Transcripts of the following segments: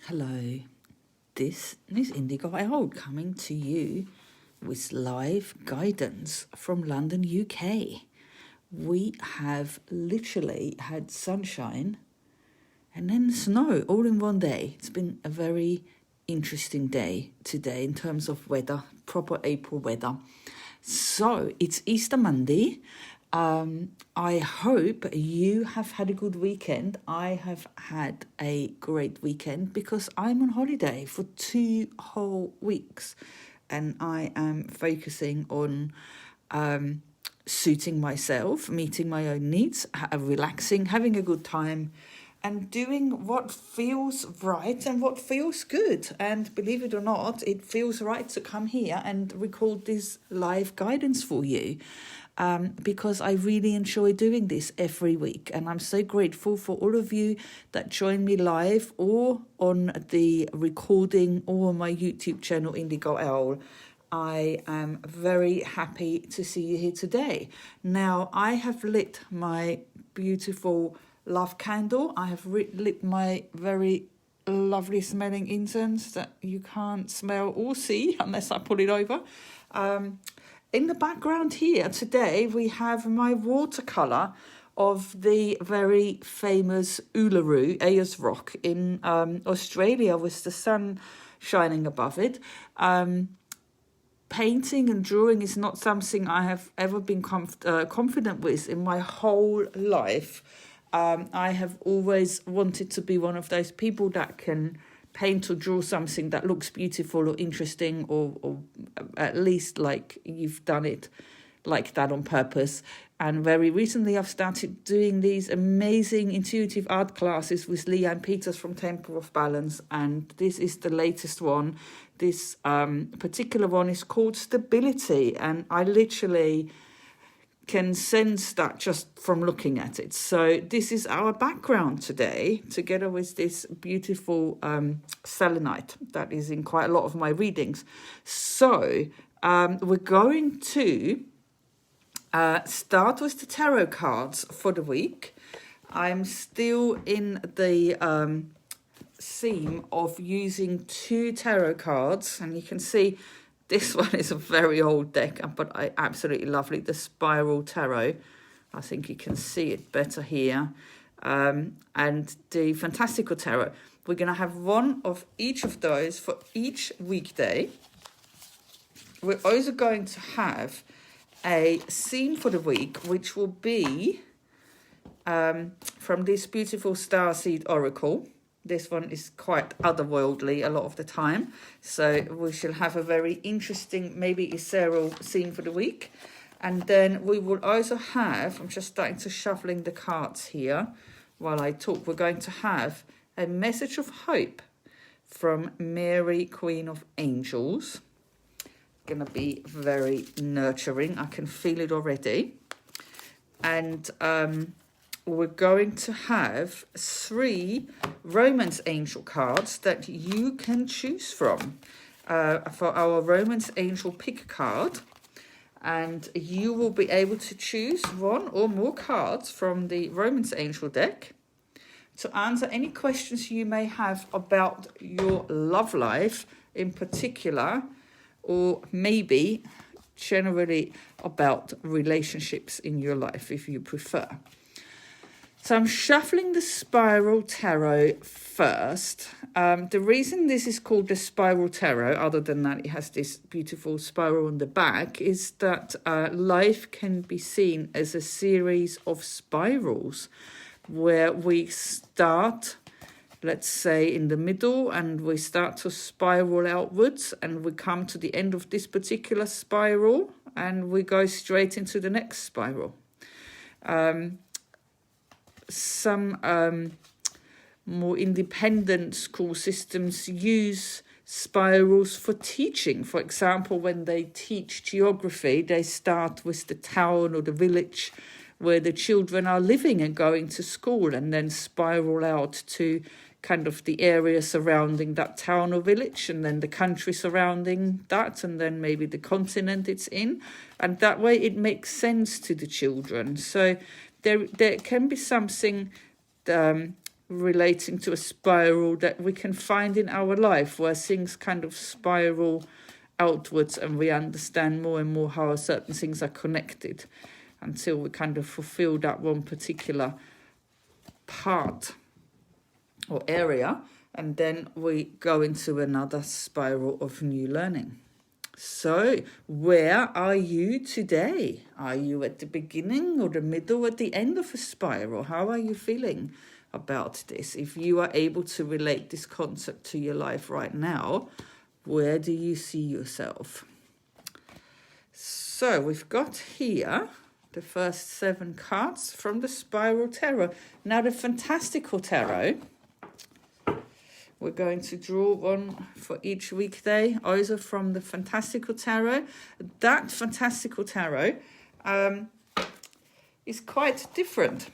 Hello, this is Indigo Old coming to you with live guidance from London, UK. We have literally had sunshine and then snow all in one day. It's been a very interesting day today in terms of weather, proper April weather. So it's Easter Monday. I hope you have had a good weekend. I have had a great weekend because I'm on holiday for 2 whole weeks and I am focusing on suiting myself, meeting my own needs, relaxing, having a good time and doing what feels right and what feels good. And believe it or not, it feels right to come here and record this live guidance for you. Because I really enjoy doing this every week. And I'm so grateful for all of you that join me live or on the recording or on my YouTube channel, Indigo Owl. I am very happy to see you here today. Now, I have lit my beautiful love candle. I have lit my very lovely smelling incense that you can't smell or see unless I pull it over. In the background here today, we have my watercolour of the very famous Uluru, Ayers Rock in Australia with the sun shining above it. Painting and drawing is not something I have ever been confident with in my whole life. I have always wanted to be one of those people that can paint or draw something that looks beautiful or interesting or at least like you've done it like that on purpose. And very recently I've started doing these amazing intuitive art classes with Leanne Peters from Temple of Balance, and this is the latest one. This particular one is called Stability, and I literally can sense that just from looking at it. So this is our background today, together with this beautiful selenite that is in quite a lot of my readings. So we're going to start with the tarot cards for the week. I'm still in the theme of using 2 tarot cards, and you can see this one is a very old deck, but I absolutely love it. The Spiral Tarot. I think you can see it better here. And the Fantastical Tarot. We're going to have one of each of those for each weekday. We're also going to have a theme for the week, which will be from this beautiful Starseed Oracle. This one is quite otherworldly a lot of the time. So we shall have a very interesting, maybe ethereal theme for the week. And then we will also have, I'm just starting to shuffling the cards here while I talk. We're going to have a message of hope from Mary, Queen of Angels. Going to be very nurturing. I can feel it already. And we're going to have 3 Romance Angel cards that you can choose from for our Romance Angel pick card. And you will be able to choose 1 or more cards from the Romance Angel deck to answer any questions you may have about your love life in particular, or maybe generally about relationships in your life if you prefer. So I'm shuffling the Spiral Tarot first. The reason this is called the Spiral Tarot, other than that it has this beautiful spiral on the back, is that life can be seen as a series of spirals where we start, let's say, in the middle, and we start to spiral outwards, and we come to the end of this particular spiral, and we go straight into the next spiral. Some more independent school systems use spirals for teaching. For example, when they teach geography, they start with the town or the village where the children are living and going to school, and then spiral out to kind of the area surrounding that town or village, and then the country surrounding that, and then maybe the continent it's in. And that way it makes sense to the children. So there can be something relating to a spiral that we can find in our life, where things kind of spiral outwards and we understand more and more how certain things are connected until we kind of fulfill that one particular part or area, and then we go into another spiral of new learning. So, where are you today? Are you at the beginning or the middle or the end of a spiral? How are you feeling about this? If you are able to relate this concept to your life right now, where do you see yourself? So, we've got here the first 7 cards from the Spiral Tarot. Now, the Fantastical Tarot, we're going to draw one for each weekday, either from the Fantastical Tarot. That Fantastical Tarot is quite different.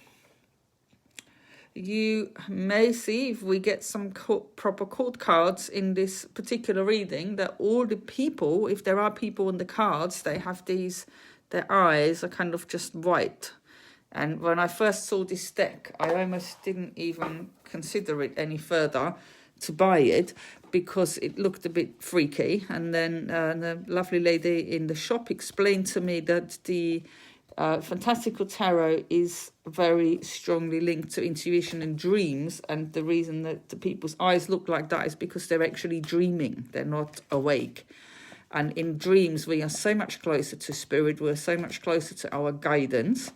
You may see, if we get some proper court cards in this particular reading, that all the people, if there are people on the cards, they have these, their eyes are kind of just white. And when I first saw this deck, I almost didn't even consider it any further to buy it, because it looked a bit freaky. And then the lovely lady in the shop explained to me that the Fantastical Tarot is very strongly linked to intuition and dreams, and the reason that the people's eyes look like that is because they're actually dreaming, they're not awake. And in dreams we are so much closer to spirit, we're so much closer to our guidance.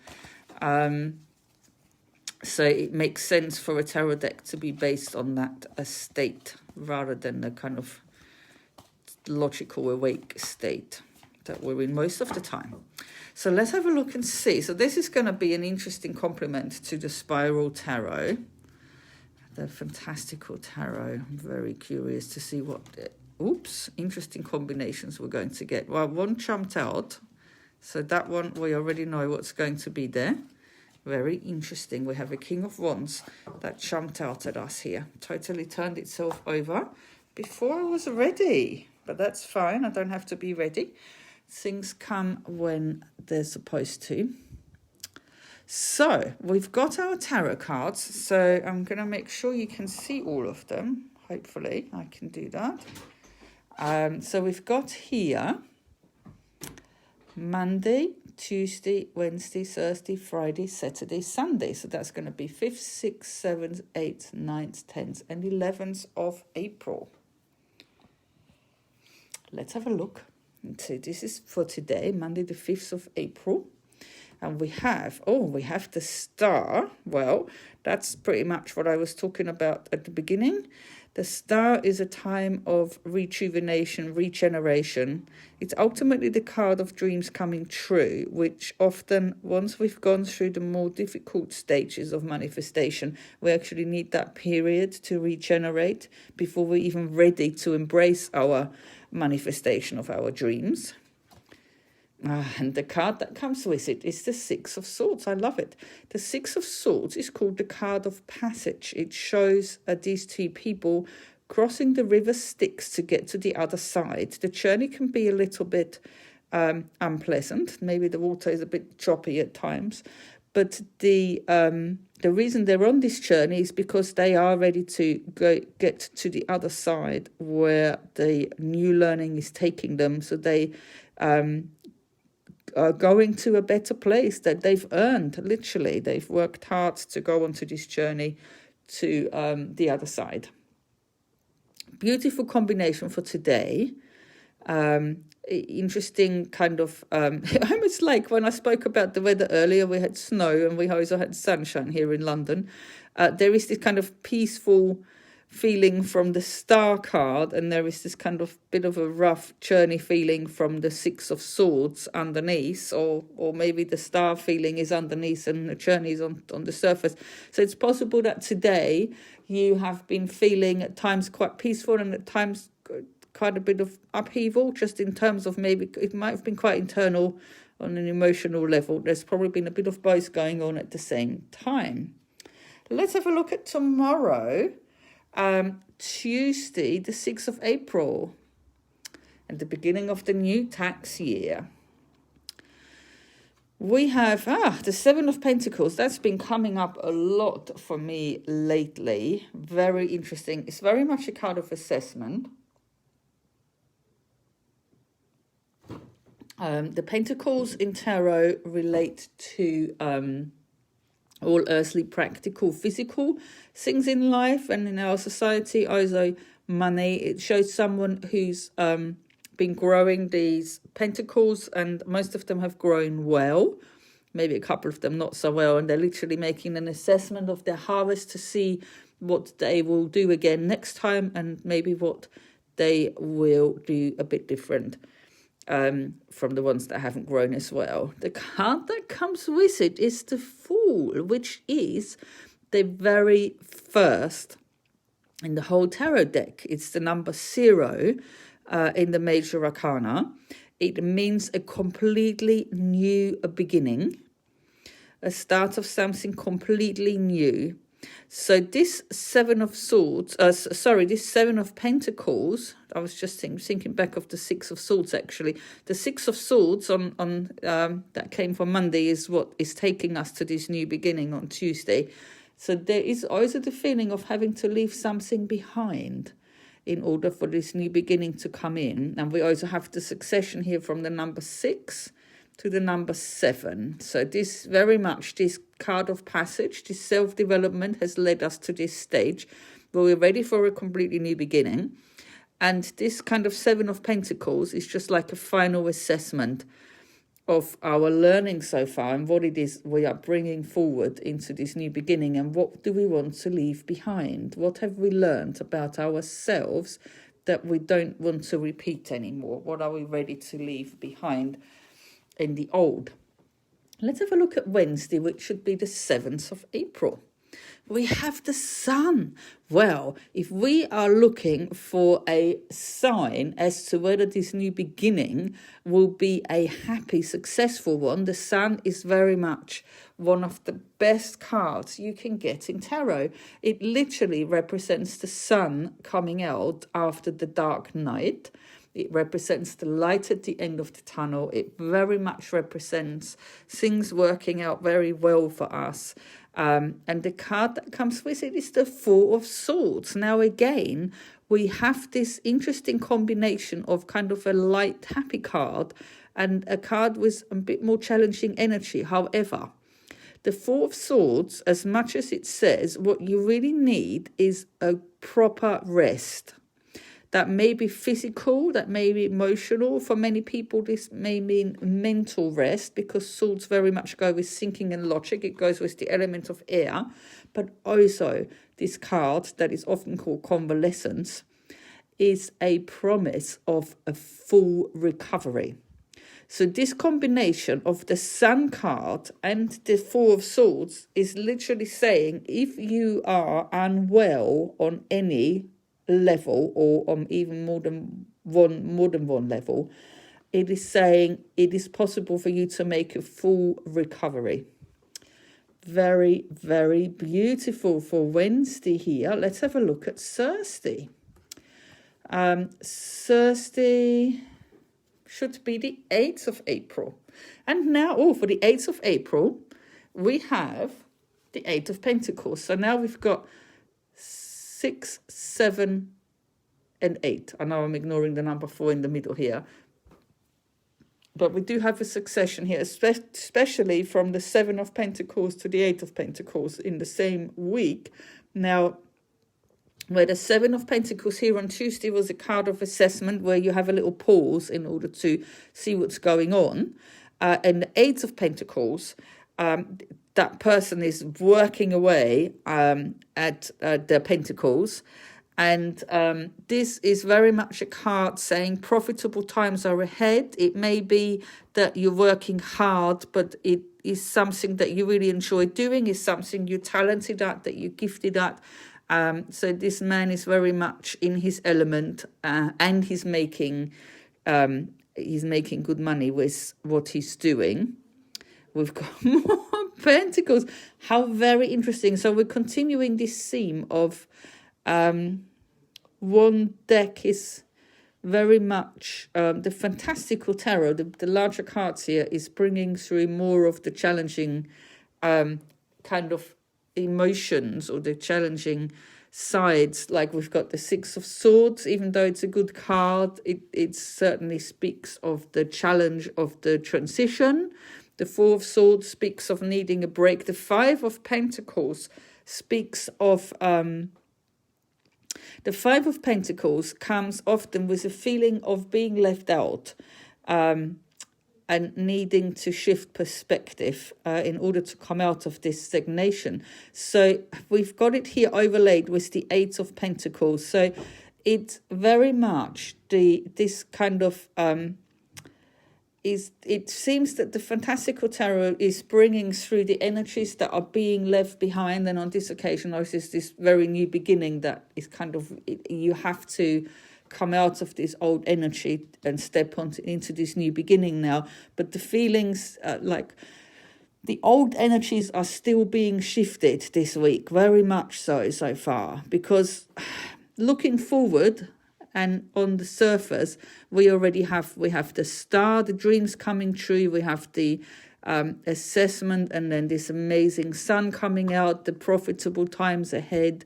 So it makes sense for a tarot deck to be based on that state rather than the kind of logical awake state that we're in most of the time. So let's have a look and see. So this is going to be an interesting complement to the Spiral Tarot, the Fantastical Tarot. I'm very curious to see what interesting combinations we're going to get. Well, one jumped out, so that one we already know what's going to be there. Very interesting. We have a King of Wands that jumped out at us here. Totally turned itself over before I was ready. But that's fine. I don't have to be ready. Things come when they're supposed to. So we've got our tarot cards. So I'm going to make sure you can see all of them. Hopefully I can do that. So we've got here Monday, Tuesday, Wednesday, Thursday, Friday, Saturday, Sunday. So that's going to be 5th, 6th, 7th, 8th, 9th, 10th and 11th of April. Let's have a look. So this is for today, Monday the 5th of April. And we have the star. Well, that's pretty much what I was talking about at the beginning. The star is a time of rejuvenation, regeneration. It's ultimately the card of dreams coming true, which often, once we've gone through the more difficult stages of manifestation, we actually need that period to regenerate before we're even ready to embrace our manifestation of our dreams. And the card that comes with it is the Six of Swords. I love it. The Six of Swords is called the card of passage. It shows these two people crossing the river Styx to get to the other side. The journey can be a little bit unpleasant. Maybe the water is a bit choppy at times. But the reason they're on this journey is because they are ready to get to the other side where the new learning is taking them. So they are going to a better place that they've earned, literally. They've worked hard to go onto this journey to the other side. Beautiful combination for today. Interesting kind of, almost like when I spoke about the weather earlier, we had snow and we also had sunshine here in London. There is this kind of peaceful feeling from the star card, and there is this kind of bit of a rough journey feeling from the Six of Swords underneath, or maybe the star feeling is underneath and the journey is on the surface. So it's possible that today you have been feeling at times quite peaceful and at times quite a bit of upheaval, just in terms of maybe it might have been quite internal on an emotional level. There's probably been a bit of both going on at the same time. Let's have a look at tomorrow. Tuesday, the 6th of April, at the beginning of the new tax year. We have the Seven of Pentacles. That's been coming up a lot for me lately. Very interesting. It's very much a card of assessment. The Pentacles in Tarot relate to all earthly, practical, physical things in life and in our society. Also money. It shows someone who's been growing these pentacles, and most of them have grown well, maybe a couple of them not so well, and they're literally making an assessment of their harvest to see what they will do again next time, and maybe what they will do a bit different from the ones that haven't grown as well. The card that comes with it is the Fool, which is the very first in the whole tarot deck. It's the number 0 in the Major Arcana. It means a completely new beginning, a start of something completely new. So this Seven of Swords, this Seven of Pentacles, I was just thinking back of the Six of Swords actually. The Six of Swords on that came from Monday is what is taking us to this new beginning on Tuesday. So there is also the feeling of having to leave something behind in order for this new beginning to come in. And we also have the succession here from the number 6 to the number 7. So this very much, this card of passage, this self-development has led us to this stage where we're ready for a completely new beginning. And this kind of 7 of Pentacles is just like a final assessment of our learning so far and what it is we are bringing forward into this new beginning, and what do we want to leave behind? What have we learned about ourselves that we don't want to repeat anymore? What are we ready to leave behind in the old? Let's have a look at Wednesday, which should be the 7th of April. We have the Sun. Well, if we are looking for a sign as to whether this new beginning will be a happy, successful one, the Sun is very much one of the best cards you can get in tarot. It literally represents the sun coming out after the dark night. It represents the light at the end of the tunnel. It very much represents things working out very well for us. And the card that comes with it is the Four of Swords. Now, again, we have this interesting combination of kind of a light, happy card and a card with a bit more challenging energy. However, the Four of Swords, as much as it says, what you really need is a proper rest. That may be physical, that may be emotional. For many people, this may mean mental rest, because swords very much go with thinking and logic. It goes with the element of air. But also, this card that is often called convalescence is a promise of a full recovery. So this combination of the Sun card and the Four of Swords is literally saying, if you are unwell on any level, or on even more than one level, it is saying it is possible for you to make a full recovery. Very, very beautiful for Wednesday here. Let's have a look at Thursday. Thursday should be the 8th of April. And now, for the 8th of April, we have the 8 of Pentacles. So now we've got 6, 7, and 8. I know I'm ignoring the number 4 in the middle here. But we do have a succession here, especially from the 7 of Pentacles to the 8 of Pentacles in the same week. Now, where the 7 of Pentacles here on Tuesday was a card of assessment, where you have a little pause in order to see what's going on. And the 8 of Pentacles, that person is working away at the Pentacles. And this is very much a card saying profitable times are ahead. It may be that you're working hard, but it is something that you really enjoy doing, is something you're talented at, that you're gifted at. So this man is very much in his element, and he's making good money with what he's doing. We've got more Pentacles. How very interesting. So we're continuing this theme of one deck is very much the fantastical tarot, the larger cards here, is bringing through more of the challenging kind of emotions or the challenging sides. Like we've got the Six of Swords. Even though it's a good card, it certainly speaks of the challenge of the transition. The Four of Swords speaks of needing a break. The Five of Pentacles speaks of the Five of Pentacles comes often with a feeling of being left out and needing to shift perspective in order to come out of this stagnation. So we've got it here overlaid with the Eight of Pentacles. So it's very much this kind of it seems that the fantastical tarot is bringing through the energies that are being left behind, and on this occasion there's this very new beginning that is kind of, you have to come out of this old energy and step into this new beginning now. But the feelings like the old energies are still being shifted this week, very much so far, because looking forward, and on the surface, we have the star, the dreams coming true. We have the assessment, and then this amazing sun coming out, the profitable times ahead.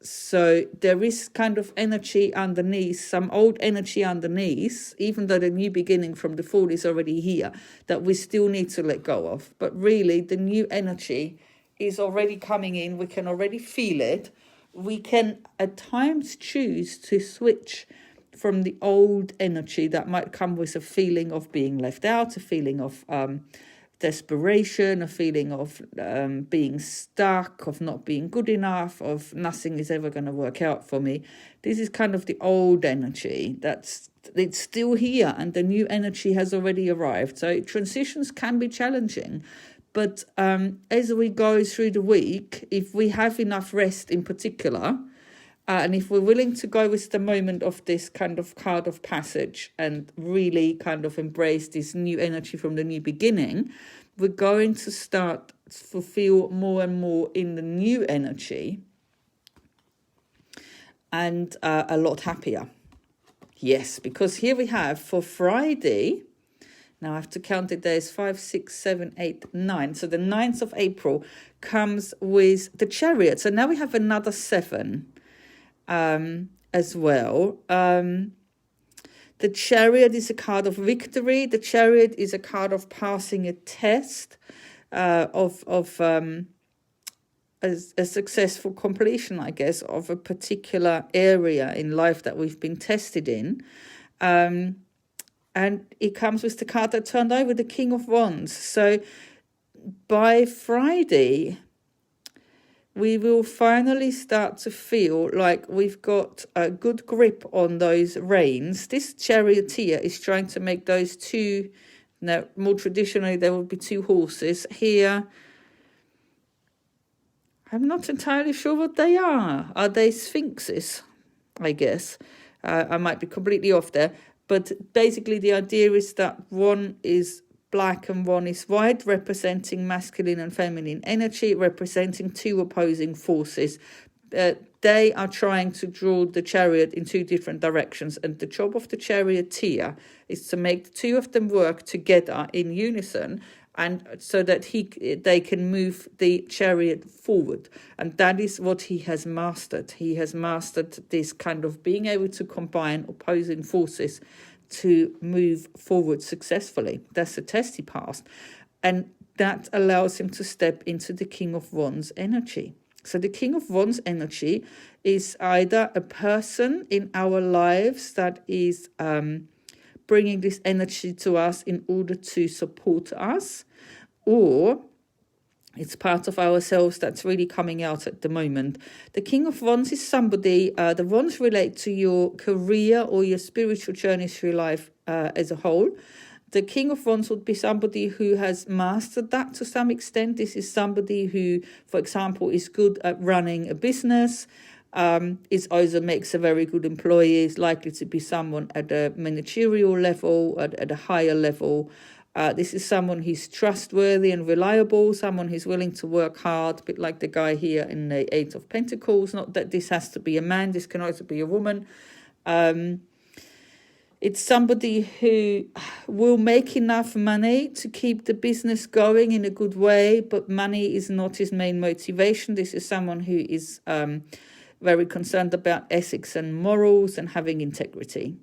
So there is kind of energy underneath, some old energy underneath, even though the new beginning from the Fool is already here, that we still need to let go of. But really, the new energy is already coming in. We can already feel it. We can at times choose to switch from the old energy that might come with a feeling of being left out, a feeling of desperation, a feeling of being stuck, of not being good enough, of nothing is ever going to work out for me. This is kind of the old energy it's still here, and the new energy has already arrived. So transitions can be challenging. But as we go through the week, if we have enough rest in particular, and if we're willing to go with the moment of this kind of card of passage and really kind of embrace this new energy from the new beginning, we're going to start to feel more and more in the new energy and a lot happier. Yes, because here we have for Friday... Now I have to count it. There's 5, 6, 7, 8, 9. So the 9th of April comes with the Chariot. So now we have another 7 as well. The Chariot is a card of victory. The Chariot is a card of passing a test, of a successful completion, I guess, of a particular area in life that we've been tested in. And it comes with the card that turned over, the King of Wands. So by Friday, we will finally start to feel like we've got a good grip on those reins. This charioteer is trying to make those two, now more traditionally there will be two horses. Here, I'm not entirely sure what they are. Are they sphinxes, I guess? I might be completely off there. But basically the idea is that one is black and one is white, representing masculine and feminine energy, representing two opposing forces. They are trying to draw the chariot in two different directions, and the job of the charioteer is to make the two of them work together in unison, and so that they can move the chariot forward. And that is what he has mastered. He has mastered this kind of being able to combine opposing forces to move forward successfully. That's the test he passed. And that allows him to step into the King of Wands energy. So the King of Wands energy is either a person in our lives that is bringing this energy to us in order to support us, or it's part of ourselves that's really coming out at the moment. The King of Wands is somebody, the wands relate to your career or your spiritual journey through life as a whole. The King of Wands would be somebody who has mastered that to some extent. This is somebody who, for example, is good at running a business, is also makes a very good employee, is likely to be someone at a managerial level, at a higher level. This is someone who's trustworthy and reliable, someone who's willing to work hard, a bit like the guy here in the Eight of Pentacles. Not that this has to be a man, this can also be a woman. It's somebody who will make enough money to keep the business going in a good way, but money is not his main motivation. This is someone who is very concerned about ethics and morals and having integrity.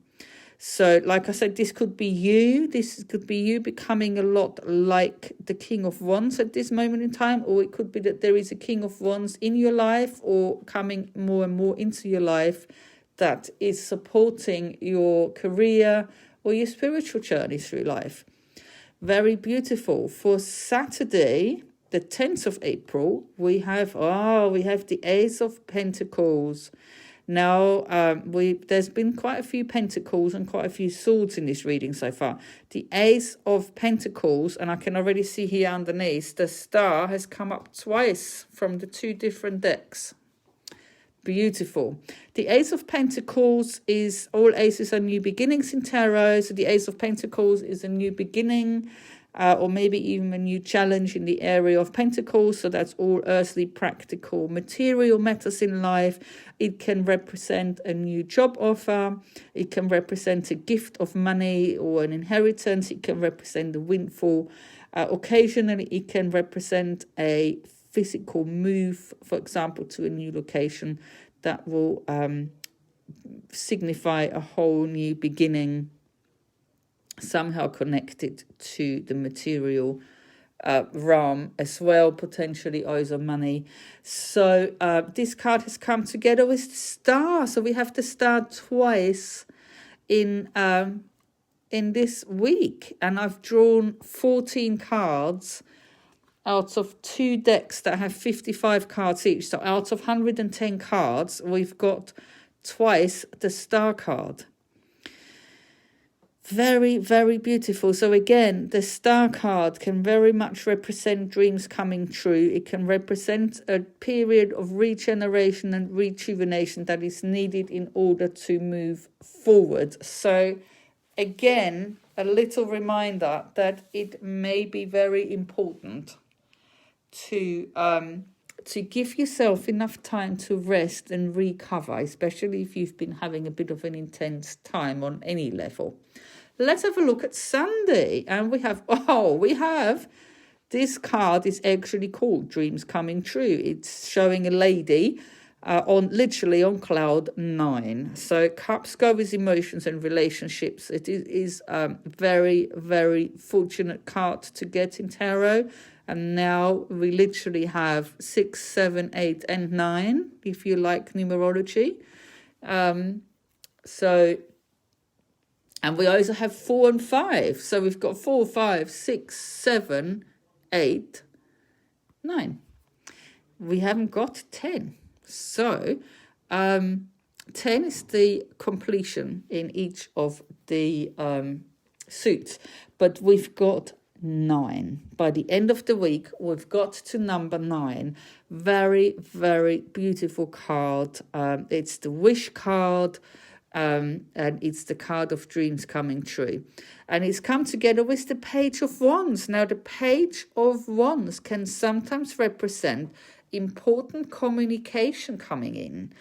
So, like I said, this could be you. This could be you becoming a lot like the King of Wands at this moment in time, or it could be that there is a King of Wands in your life or coming more and more into your life that is supporting your career or your spiritual journey through life. Very beautiful. For Saturday, the 10th of April, we have the Ace of Pentacles. Now, there's been quite a few pentacles and quite a few swords in this reading so far. The Ace of Pentacles, and I can already see here underneath, the star has come up twice from the two different decks. Beautiful. The Ace of Pentacles is, all aces are new beginnings in tarot. So the Ace of Pentacles is a new beginning, or maybe even a new challenge in the area of Pentacles. So that's all earthly, practical, material matters in life. It can represent a new job offer. It can represent a gift of money or an inheritance. It can represent a windfall. Occasionally, it can represent a physical move, for example, to a new location that will signify a whole new beginning, somehow connected to the material realm as well, potentially also money. So this card has come together with the star. So we have the star twice in this week, and I've drawn 14 cards out of two decks that have 55 cards each. So out of 110 cards, we've got twice the star card. Very, very beautiful. So again, the star card can very much represent dreams coming true. It can represent a period of regeneration and rejuvenation that is needed in order to move forward. So again, a little reminder that it may be very important to give yourself enough time to rest and recover, especially if you've been having a bit of an intense time on any level. Let's have a look at Sunday, and we have this card is actually called Dreams Coming True. It's showing a lady literally on cloud 9. So cups go with emotions and relationships. It is very, very fortunate card to get in tarot. And now we literally have 6, 7, 8, and 9, if you like numerology. And we also have 4 and 5. So we've got 4, 5, 6, 7, 8, 9. We haven't got 10. So 10 is the completion in each of the suits. But we've got 9. By the end of the week, we've got to number 9. Very, very beautiful card. It's the wish card, and it's the card of dreams coming true. And it's come together with the Page of Wands. Now, the Page of Wands can sometimes represent important communication coming in,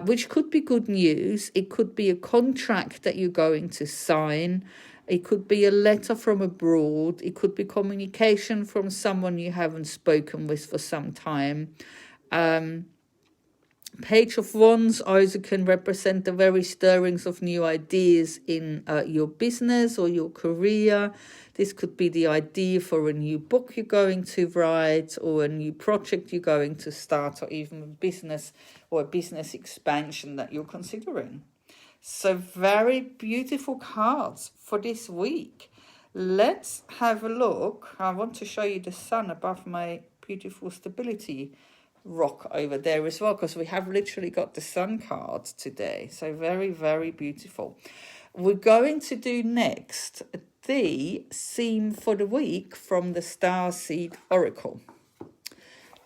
which could be good news. It could be a contract that you're going to sign. It could be a letter from abroad. It could be communication from someone you haven't spoken with for some time. Page of Wands also can represent the very stirrings of new ideas in your business or your career. This could be the idea for a new book you're going to write, or a new project you're going to start, or even a business expansion that you're considering. So very beautiful cards for this week. Let's have a look. I want to show you the sun above my beautiful stability rock over there as well, because we have literally got the sun card today. So very, very beautiful. We're going to do next the theme for the week from the Starseed Oracle.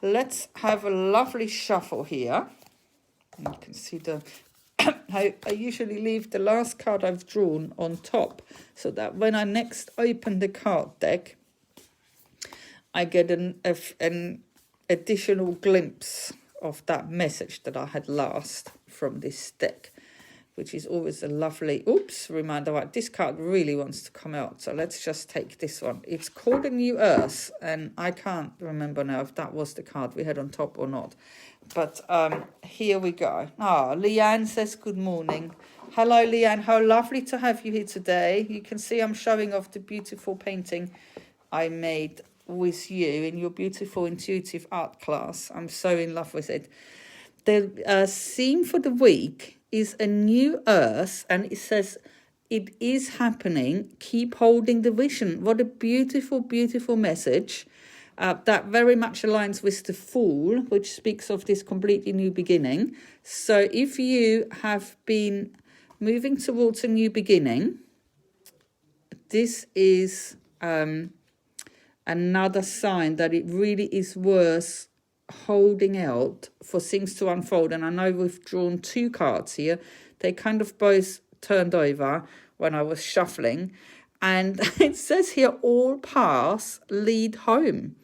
Let's have a lovely shuffle here. You can see I usually leave the last card I've drawn on top, so that when I next open the card deck, I get an additional glimpse of that message that I had last from this deck. which is always a lovely, reminder. Right, this card really wants to come out. So let's just take this one. It's called A New Earth, and I can't remember now if that was the card we had on top or not. But here we go. Leanne says good morning. Hello, Leanne. How lovely to have you here today. You can see I'm showing off the beautiful painting I made with you in your beautiful intuitive art class. I'm so in love with it. The theme for the week is A New Earth, and it says, it is happening, keep holding the vision. What a beautiful, beautiful message. That very much aligns with the Fool, which speaks of this completely new beginning. So if you have been moving towards a new beginning, this is another sign that it really is worth holding out for things to unfold. And I know we've drawn 2 cards here. They kind of both turned over when I was shuffling, and it says here, all paths lead home.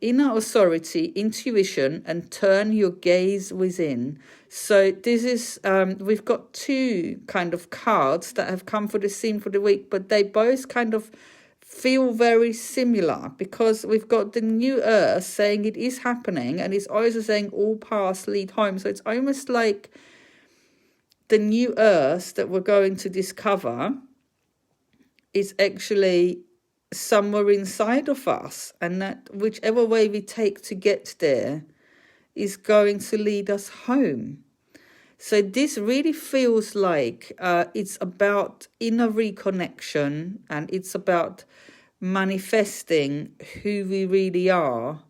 Inner authority, intuition, and turn your gaze within. So this is we've got 2 kind of cards that have come for the theme for the week, but they both kind of feel very similar, because we've got the New Earth saying it is happening, and it's also saying all paths lead home. So it's almost like the New Earth that we're going to discover is actually somewhere inside of us, and that whichever way we take to get there is going to lead us home. So this really feels like it's about inner reconnection, and it's about manifesting who we really are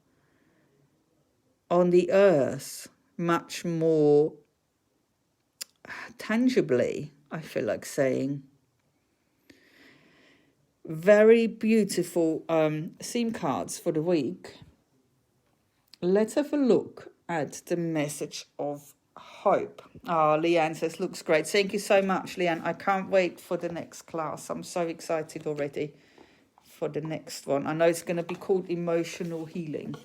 on the earth much more tangibly, I feel like saying. Very beautiful theme cards for the week. Let's have a look at the message of hope. Leanne says, looks great. Thank you so much, Leanne. I can't wait for the next class. I'm so excited already for the next one. I know it's going to be called Emotional Healing,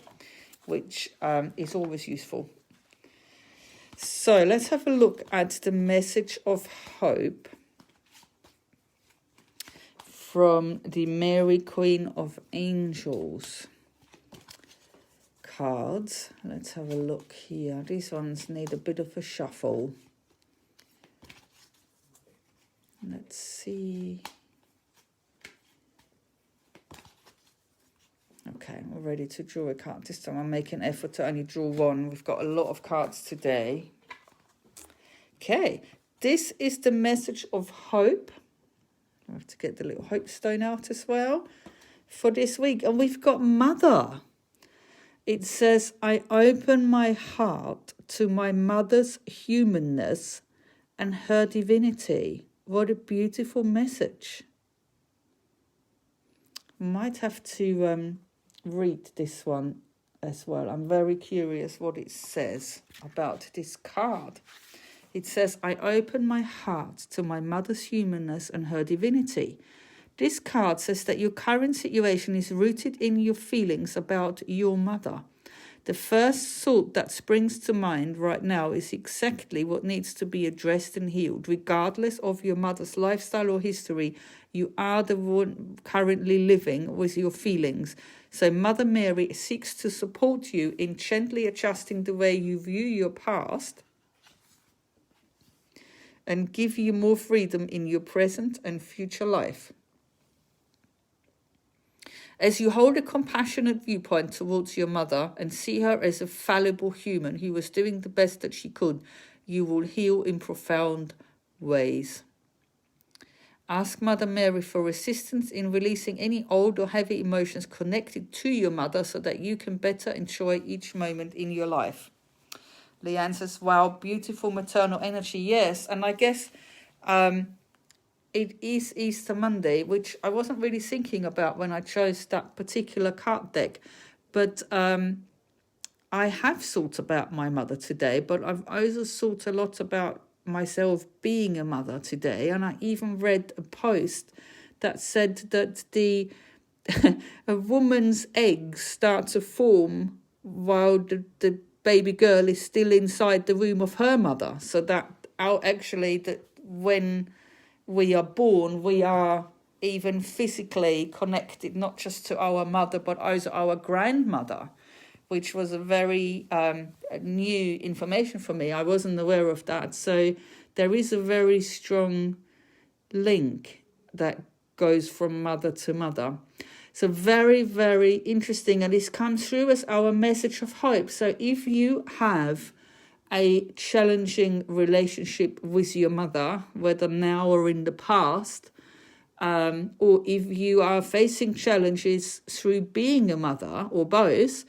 which is always useful. So let's have a look at the message of hope from the Mary Queen of Angels cards. Let's have a look here. These ones need a bit of a shuffle. Let's see. Okay, we're ready to draw a card. This time I'm making an effort to only draw one. We've got a lot of cards today. Okay, this is the message of hope. I have to get the little hope stone out as well for this week. And we've got Mother. It says, I open my heart to my mother's humanness and her divinity. What a beautiful message. Might have to read this one as well. I'm very curious what it says about this card. It says, I open my heart to my mother's humanness and her divinity. This card says that your current situation is rooted in your feelings about your mother. The first thought that springs to mind right now is exactly what needs to be addressed and healed. Regardless of your mother's lifestyle or history, you are the one currently living with your feelings. So Mother Mary seeks to support you in gently adjusting the way you view your past and give you more freedom in your present and future life. As you hold a compassionate viewpoint towards your mother and see her as a fallible human who was doing the best that she could, you will heal in profound ways. Ask Mother Mary for assistance in releasing any old or heavy emotions connected to your mother so that you can better enjoy each moment in your life. Leanne says, wow, beautiful maternal energy. Yes, and I guess it is Easter Monday, which I wasn't really thinking about when I chose that particular card deck. But I have thought about my mother today, but I've also thought a lot about myself being a mother today. And I even read a post that said that a woman's eggs start to form while the baby girl is still inside the womb of her mother. So that actually that when we are born, we are even physically connected, not just to our mother, but also our grandmother, which was a very new information for me. I wasn't aware of that. So there is a very strong link that goes from mother to mother. So very, very interesting. And this comes through as our message of hope. So if you have a challenging relationship with your mother, whether now or in the past, or if you are facing challenges through being a mother or both,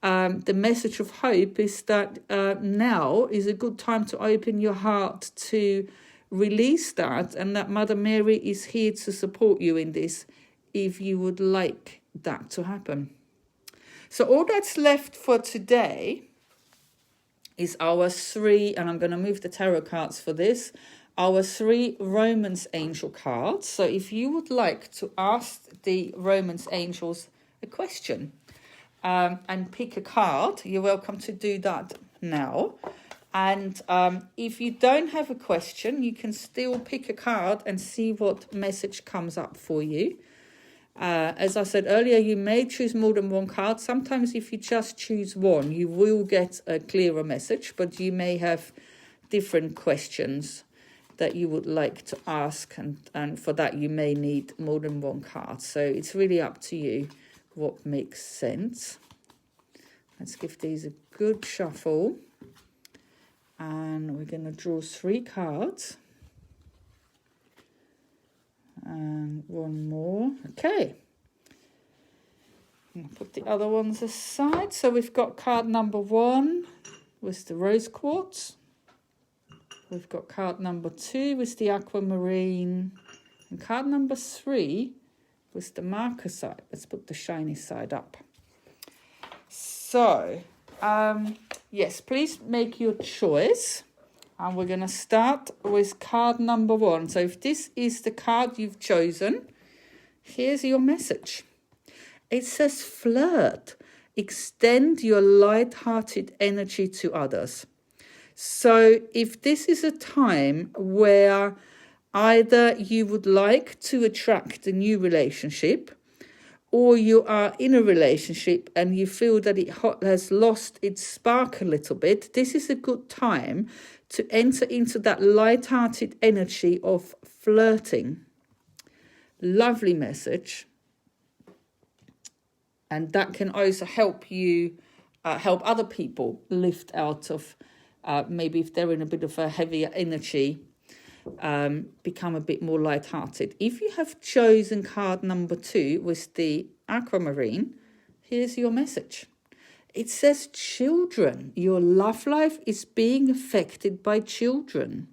the message of hope is that now is a good time to open your heart to release that, and that Mother Mary is here to support you in this if you would like that to happen. So all that's left for today is our 3, and I'm going to move the tarot cards for this, our 3 Romance Angel cards. So if you would like to ask the Romance Angels a question and pick a card, you're welcome to do that now. And if you don't have a question, you can still pick a card and see what message comes up for you. As I said earlier, you may choose more than one card. Sometimes if you just choose one, you will get a clearer message, but you may have different questions that you would like to ask, and for that you may need more than one card. So it's really up to you what makes sense. Let's give these a good shuffle. And we're going to draw 3 cards. And one more. Okay. I'll put the other ones aside. So we've got card number 1 with the rose quartz. We've got card number 2 with the aquamarine. And card number 3 with the marcasite. Let's put the shiny side up. So, yes, please make your choice. And we're going to start with card number 1. So if this is the card you've chosen, here's your message. It says flirt. Extend your light-hearted energy to others. So if this is a time where either you would like to attract a new relationship, or you are in a relationship and you feel that it has lost its spark a little bit, this is a good time to enter into that light-hearted energy of flirting. Lovely message. And that can also help you, help other people lift out of, maybe if they're in a bit of a heavier energy, become a bit more light-hearted. If you have chosen card number 2 with the aquamarine, here's your message. It says children. Your love life is being affected by children.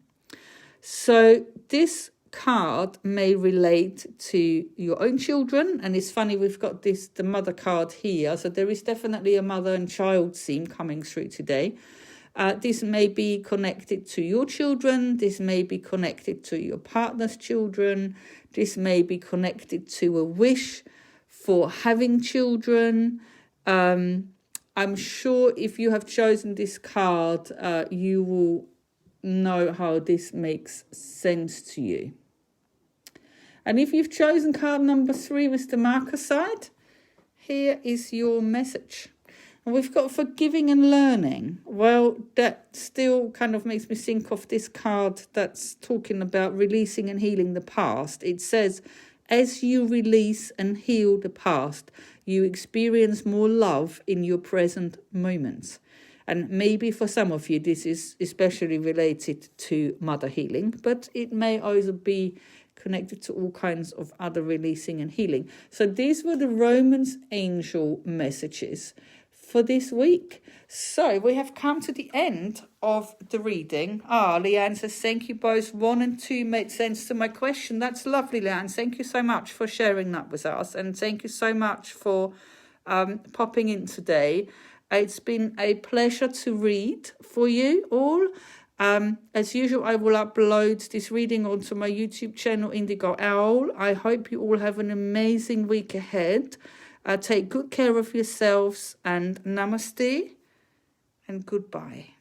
So this card may relate to your own children, and it's funny, we've got the mother card here, so there is definitely a mother and child theme coming through today. This may be connected to your children. This may be connected to your partner's children. This may be connected to a wish for having children. I'm sure if you have chosen this card, you will know how this makes sense to you. And if you've chosen card number 3 with the marcasite, here is your message. And we've got forgiving and learning. Well, that still kind of makes me think of this card that's talking about releasing and healing the past. It says, as you release and heal the past, you experience more love in your present moments. And maybe for some of you, this is especially related to mother healing, but it may also be connected to all kinds of other releasing and healing. So these were the Romance Angel messages for this week. So we have come to the end of the reading. Leanne says, thank you both. 1 and 2 made sense to my question. That's lovely, Leanne. Thank you so much for sharing that with us. And thank you so much for popping in today. It's been a pleasure to read for you all. As usual, I will upload this reading onto my YouTube channel, Indigo Owl. I hope you all have an amazing week ahead. Take good care of yourselves, and namaste and goodbye.